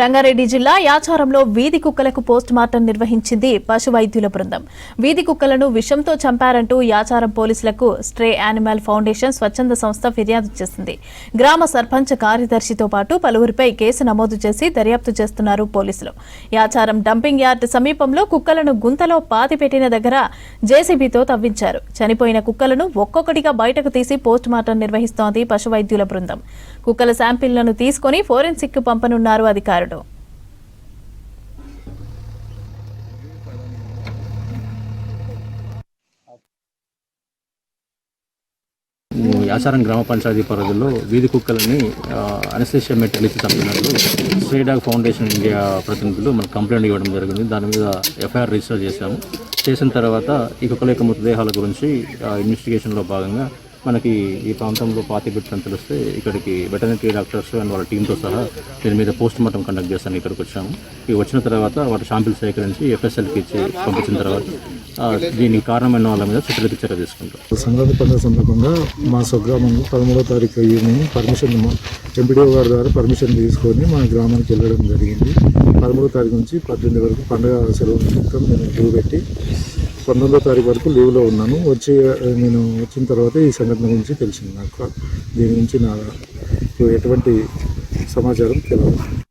రంగారెడ్డి జిల్లా యాచారంలో వీధి కుక్కలకు పోస్ట్ మార్టం నిర్వహించింది పశు వైద్యుల బృందం. వీధి కుక్కలను విషంతో చంపారంటూ యాచారం పోలీసులకు స్ట్రే యానిమల్ ఫౌండేషన్ స్వచ్ఛంద సంస్థ ఫిర్యాదు చేసింది. గ్రామ సర్పంచ్ కార్యదర్శితో పాటు పలువురిపై కేసు నమోదు చేసి దర్యాప్తు చేస్తున్నారు పోలీసులు. యాచారం డంపింగ్ యార్డ్ సమీపంలో కుక్కలను గుంతలో పాతిపెట్టిన దగ్గర జేసీబీతో తవ్వించారు. చనిపోయిన కుక్కలను ఒక్కొక్కటిగా బయటకు తీసి పోస్ట్ మార్టం నిర్వహిస్తోంది పశు వైద్యుల బృందం. కుక్కల శాంపిల్లను తీసుకుని ఫోరెన్సిక్ కు పంపనున్నారు అధికారులు. యాచారం గ్రామ పంచాయతీ పరిధిలో వీధి కుక్కలని అనస్థీషియా మెటీరియల్ ఇచ్చి చంపినట్లు స్ట్రే డాగ్ ఫౌండేషన్ ఇండియా ప్రతినిధులు మనకు కంప్లైంట్ ఇవ్వడం జరిగింది. దాని మీద ఎఫ్ఐఆర్ రిజిస్టర్ చేసిన తర్వాత ఈ కుక్కల యొక్క మృతదేహాల గురించి ఇన్వెస్టిగేషన్లో భాగంగా మనకి ఈ ప్రాంతంలో పాతిపెట్టని తెలిస్తే ఇక్కడికి వెటర్నరీ డాక్టర్స్ అండ్ వాళ్ళ టీంతో సహా దీని మీద పోస్ట్ మార్టం కండక్ట్ చేస్తాను ఇక్కడికి వచ్చాము. ఇవి వచ్చిన తర్వాత వాటి శాంపిల్ సేకరించి ఎఫ్ఎస్ఎల్కి ఇచ్చి పంపించిన తర్వాత దీనికి కారణమైన వాళ్ళ మీద చర్య తీసుకుంటాం. సంక్రాంతి పండుగ సందర్భంగా మా స్వగ్రామంలో 13వ తారీఖు ఈవినింగ్ పర్మిషన్ ఎంపీడీఓ గారి ద్వారా పర్మిషన్ తీసుకొని మా గ్రామానికి వెళ్ళడం జరిగింది. 13వ తారీఖు నుంచి 18 వరకు పండుగ సెలవు నిమిత్తం నేను లీవ్ పెట్టి 19వ తారీఖు వరకు లీవ్లో ఉన్నాను. నేను వచ్చిన తర్వాత ఈ సంఘటన గురించి తెలిసింది. నాకు దీని గురించి నాకు ఎటువంటి సమాచారం తెలియదు.